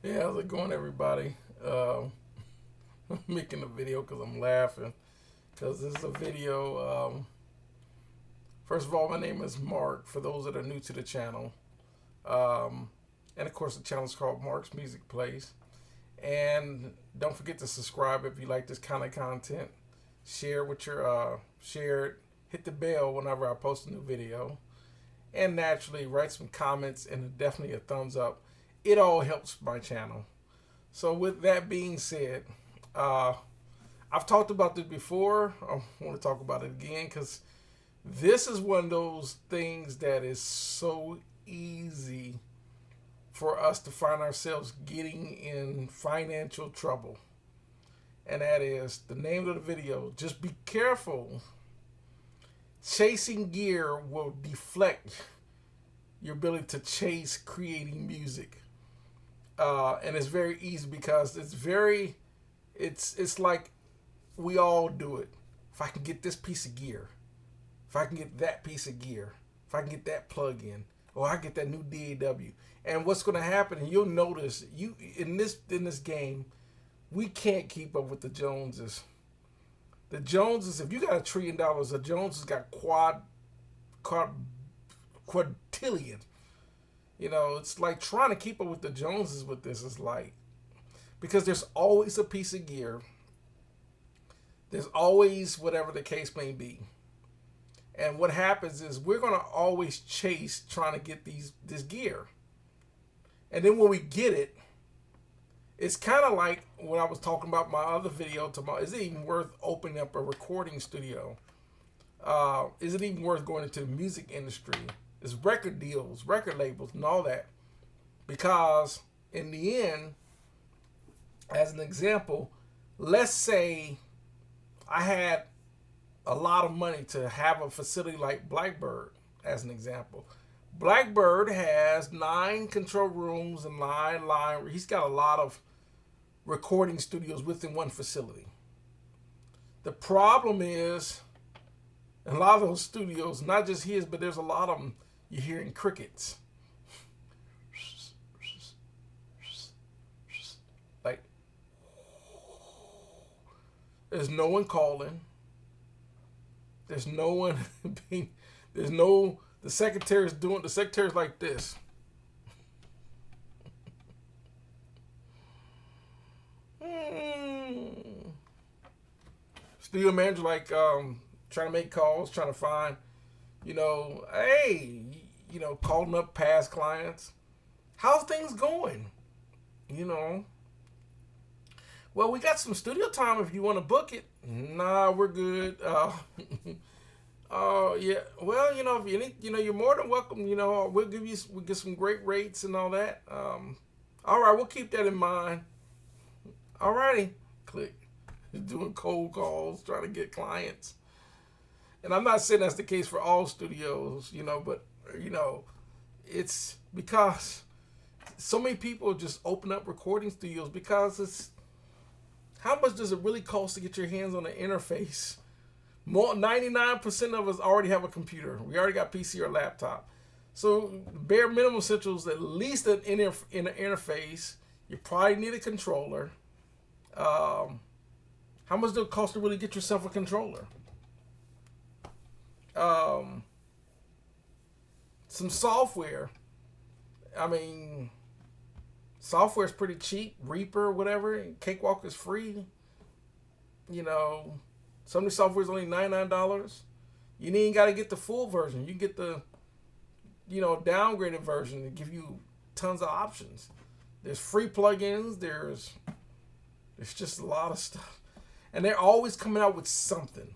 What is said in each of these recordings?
Yeah, how's it going, everybody? I'm making a video because I'm laughing. Because this is a video. First of all, my name is Mark, for those that are new to the channel. Um, and of course, the channel is called Mark's Music Place. And don't forget to subscribe if you like this kind of content. Share with your, share it. Hit the bell whenever I post a new video. And naturally, write some comments and definitely a thumbs up. It all helps my channel. So with that being said, uh, I've talked about this before. I want to talk about it again because this is one of those things that is so easy for us to find ourselves getting in financial trouble. And that is the name of the video. Just be careful. Chasing gear will deflect your ability to chase creating music. And it's very easy because it's like we all do it. If I can get this piece of gear, if I can get that piece of gear, if I can get that plug in, or I get that new DAW. And what's going to happen, and you'll notice, you in this game, we can't keep up with the Joneses. The Joneses, if you got $1 trillion, the Joneses got quadrillion. You know, it's like trying to keep up with the Joneses with this is like, because there's always a piece of gear. There's always whatever the case may be. And what happens is we're going to always chase trying to get this gear. And then when we get it, it's kind of like when I was talking about my other video tomorrow. Is it even worth opening up a recording studio? Is it even worth going into the music industry? It's record deals, record labels, and all that. Because in the end, as an example, let's say I had a lot of money to have a facility like Blackbird, as an example. Blackbird has 9 control rooms and line. He's got a lot of recording studios within one facility. The problem is, a lot of those studios, not just his, but there's a lot of them, you're hearing crickets. Like, there's no one calling. There's no one being, the secretary's like this. Studio manager like trying to make calls, trying to find, hey, calling up past clients. How's things going? Well, we got some studio time if you want to book it. Nah, we're good. Yeah. Well, if you need, you're more than welcome. We'll get some great rates and all that. All right, we'll keep that in mind. Alrighty, click. Doing cold calls, trying to get clients. And I'm not saying that's the case for all studios, but it's because so many people just open up recording studios because it's, how much does it really cost to get your hands on an interface? 99% of us already have a computer. We already got PC or laptop. So bare minimum essentials, at least an interface. You probably need a controller. How much does it cost to really get yourself a controller? Some software. I mean, software is pretty cheap. Reaper, whatever. Cakewalk is free. Some of the software is only $99. You ain't even got to get the full version. You can get the, downgraded version to give you tons of options. There's free plugins. There's just a lot of stuff. And they're always coming out with something.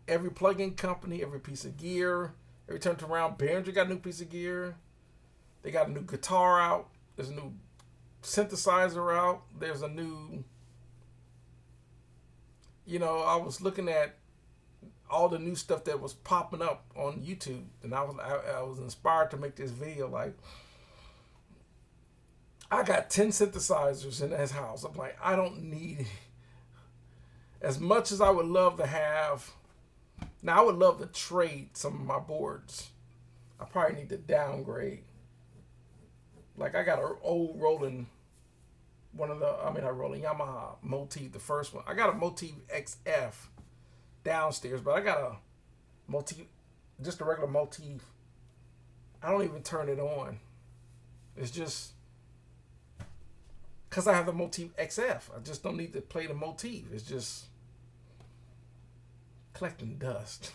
Every plugin company, every piece of gear, every time around, Behringer got a new piece of gear. They got a new guitar out. There's a new synthesizer out. There's a new, I was looking at all the new stuff that was popping up on YouTube, and I was inspired to make this video. Like, I got 10 synthesizers in this house. I'm like, I don't need it. As much as I would love to have, now I would love to trade some of my boards. I probably need to downgrade. Like I got an old Roland, not Roland, Yamaha Motif, the first one. I got a Motif XF downstairs, but I got a Motif, just a regular Motif. I don't even turn it on. It's just because I have the Motif XF. I just don't need to play the Motif. It's just collecting dust.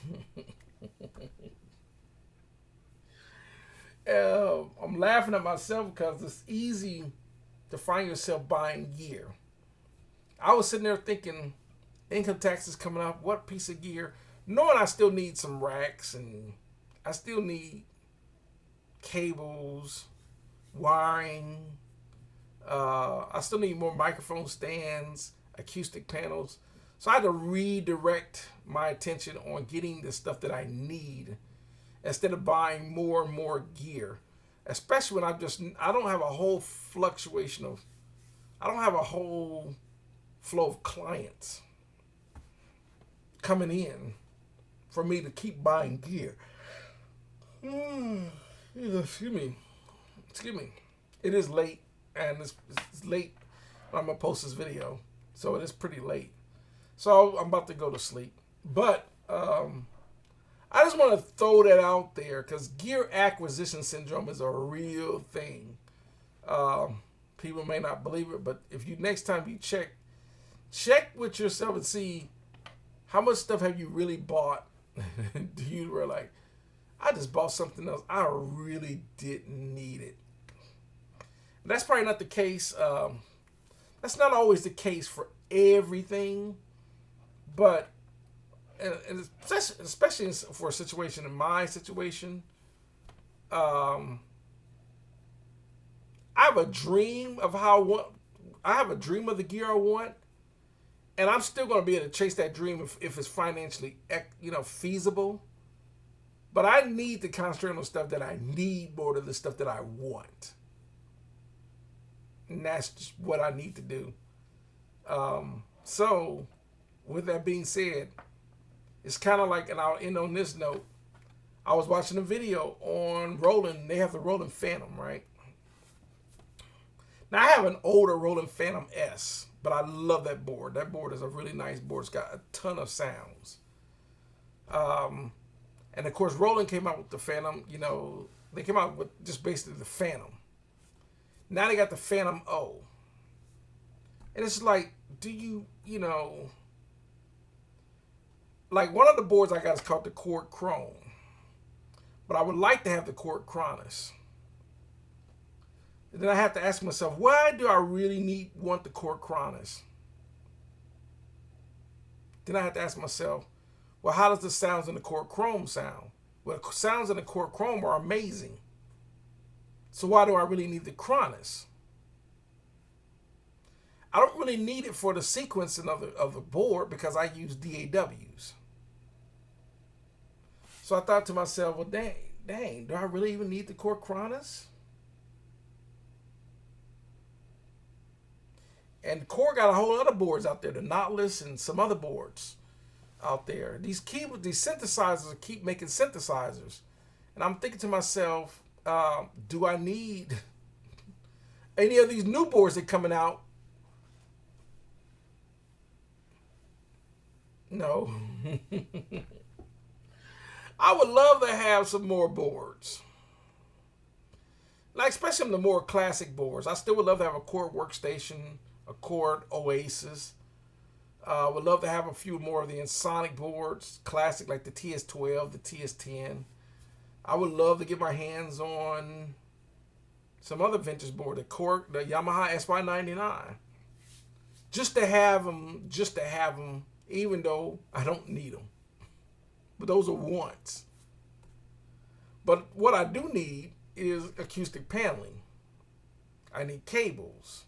I'm laughing at myself because it's easy to find yourself buying gear. I was sitting there thinking, income tax is coming up. What piece of gear? Knowing I still need some racks and I still need cables, wiring. I still need more microphone stands, acoustic panels. So I had to redirect my attention on getting the stuff that I need instead of buying more and more gear. Especially when I don't have a whole I don't have a whole flow of clients coming in for me to keep buying gear. Excuse me. It is late, and it's late when I'm going to post this video. So it is pretty late. So I'm about to go to sleep. But I just want to throw that out there because gear acquisition syndrome is a real thing. People may not believe it, but if you next time you check with yourself and see how much stuff have you really bought. Do you were like, I just bought something else. I really didn't need it. And that's probably not the case. That's not always the case for everything, but and especially for a situation in my situation, I have a dream of I have a dream of the gear I want, and I'm still going to be able to chase that dream if it's financially, feasible. But I need to concentrate on the stuff that I need more than the stuff that I want. And that's just what I need to do. So, with that being said, it's kind of like, and I'll end on this note. I was watching a video on Roland. They have the Roland Phantom, right? Now, I have an older Roland Phantom S, but I love that board. That board is a really nice board. It's got a ton of sounds. And of course, Roland came out with the Phantom. They came out with just basically the Phantom. Now they got the Phantom O. And it's like, like one of the boards I got is called the Chord Chrome. But I would like to have the Chord Cronus. And then I have to ask myself, why do I really want the Chord Cronus? Then I have to ask myself, well, how does the sounds in the Chord Chrome sound? Well, the sounds in the Chord Chrome are amazing. So why do I really need the Cronus? I don't really need it for the sequencing of the board because I use DAWs. So I thought to myself, well, dang, do I really even need the Chord Cronus? And Korg got a whole other boards out there, the Nautilus and some other boards out there. These synthesizers keep making synthesizers. And I'm thinking to myself, do I need any of these new boards that are coming out? No. I would love to have some more boards. Like, especially the more classic boards. I still would love to have a Chord Workstation, a Chord Oasis. Would love to have a few more of the Ensoniq boards, classic like the TS12, the TS10. I would love to get my hands on some other vintage board, the Yamaha SY99. Just to have them, even though I don't need them. But those are wants. But what I do need is acoustic paneling. I need cables.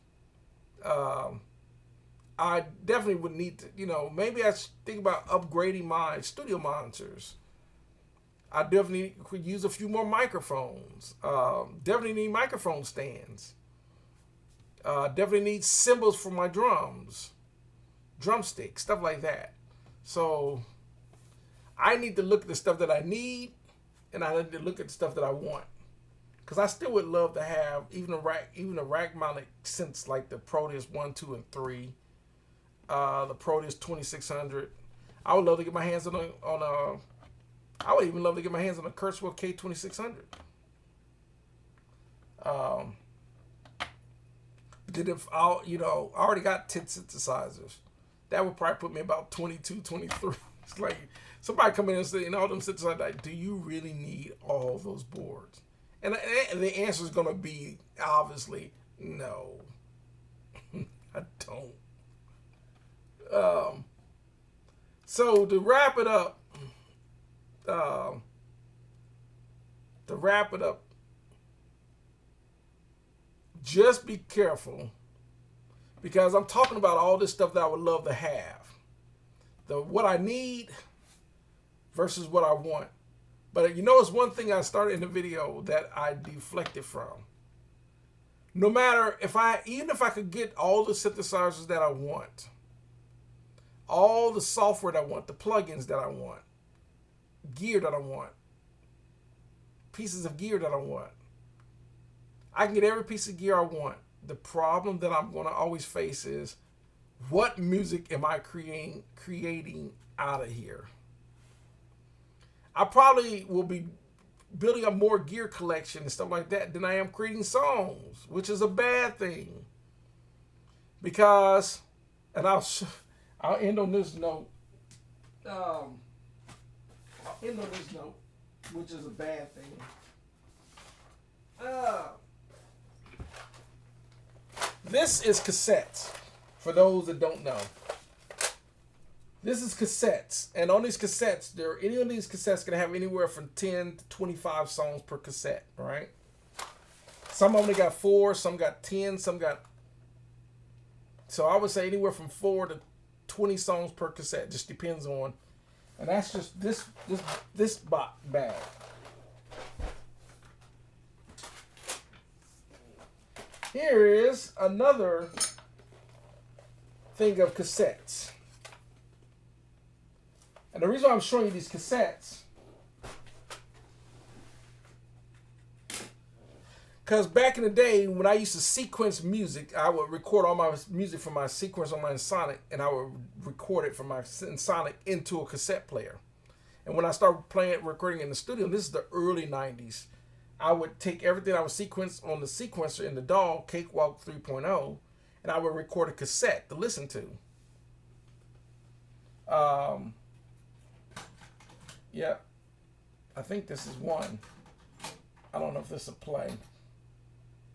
I definitely would need to, maybe I should think about upgrading my studio monitors. I definitely could use a few more microphones. Definitely need microphone stands. Definitely need cymbals for my drums. Drumsticks, stuff like that. So I need to look at the stuff that I need, and I need to look at the stuff that I want. because I still would love to have even a rack mounted synths like the Proteus 1, 2, and 3, the Proteus 2600. I would love to get my hands I would even love to get my hands on a Kurzweil K2600. But if I already got 10 synthesizers, that would probably put me about 22, 23. It's like somebody come in and say, all them synthesizers, like, do you really need all those boards? And the answer is going to be obviously no. I don't. So to wrap it up, just be careful, because I'm talking about all this stuff that I would love to have. What I need versus what I want. But it's one thing I started in the video that I deflected from. No matter even if I could get all the synthesizers that I want, all the software that I want, the plugins that I want, gear that I want, pieces of gear that I want, I can get every piece of gear I want. The problem that I'm going to always face is, what music am I creating out of here? I probably will be building up more gear collection and stuff like that than I am creating songs, which is a bad thing. Because, and I'll end on this note. Which is a bad thing. This is cassettes, for those that don't know. This is cassettes, and on these cassettes, any of these cassettes can have anywhere from 10 to 25 songs per cassette, right? Some only got 4, some got 10, some got... So I would say anywhere from 4 to 20 songs per cassette, just depends on... And that's just this bag. Here is another thing of cassettes. And the reason why I'm showing you these cassettes, because back in the day when I used to sequence music, I would record all my music from my sequence on my Ensoniq, and I would record it from my Ensoniq into a cassette player. And when I started recording in the studio, this is the early 90s, I would take everything I would sequence on the sequencer in the DAW, Cakewalk 3.0, and I would record a cassette to listen to. Yep. I think this is one. I don't know if this will play.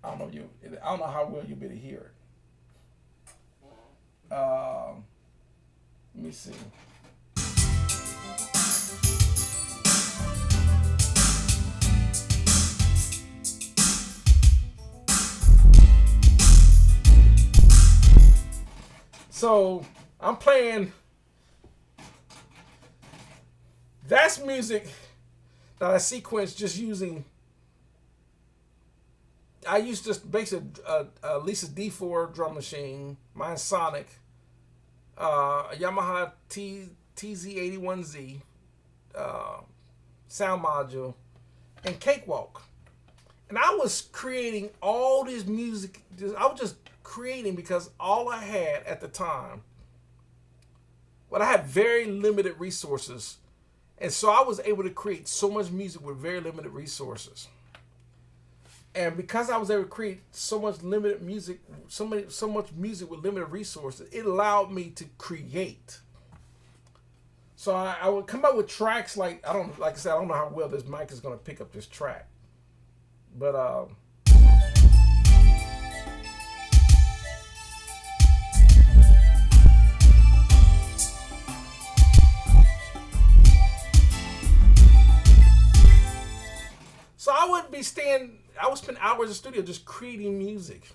I don't know how well you'll be able to hear it. Let me see. So I'm playing. That's music that I sequenced just using. I used just basically a Lisa D4 drum machine, my Ensoniq, a Yamaha TZ81Z sound module, and Cakewalk. And I was creating all this music. I was just creating because all I had at the time, well, I had very limited resources. And so I was able to create so much music with very limited resources. And because I was able to create so much limited music, so much music with limited resources, it allowed me to create. So I would come up with tracks like I said, I don't know how well this mic is going to pick up this track. But so I would spend hours in the studio just creating music.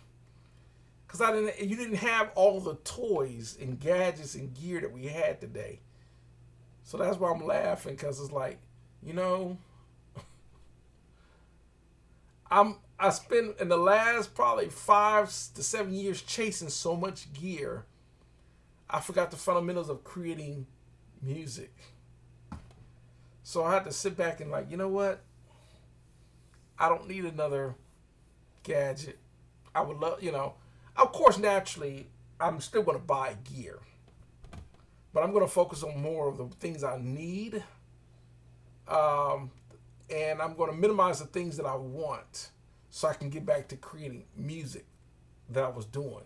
Because you didn't have all the toys and gadgets and gear that we had today. So that's why I'm laughing, because it's like, I spent in the last probably 5 to 7 years chasing so much gear, I forgot the fundamentals of creating music. So I had to sit back and like, you know what? I don't need another gadget. I would love, of course, naturally, I'm still going to buy gear, but I'm going to focus on more of the things I need, and I'm going to minimize the things that I want so I can get back to creating music that I was doing.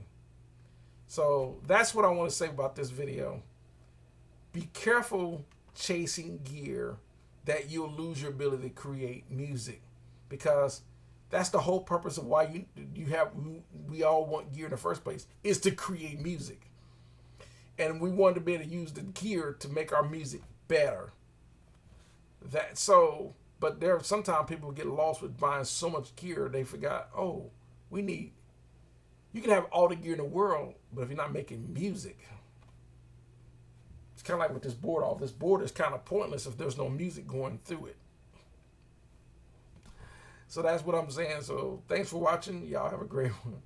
So that's what I want to say about this video. Be careful chasing gear that you'll lose your ability to create music, because that's the whole purpose of why we all want gear in the first place, is to create music. And we want to be able to use the gear to make our music better. But sometimes people get lost with buying so much gear they forgot, you can have all the gear in the world, but if you're not making music, it's kind of like with this board off. This board is kind of pointless if there's no music going through it. So that's what I'm saying. So thanks for watching. Y'all have a great one.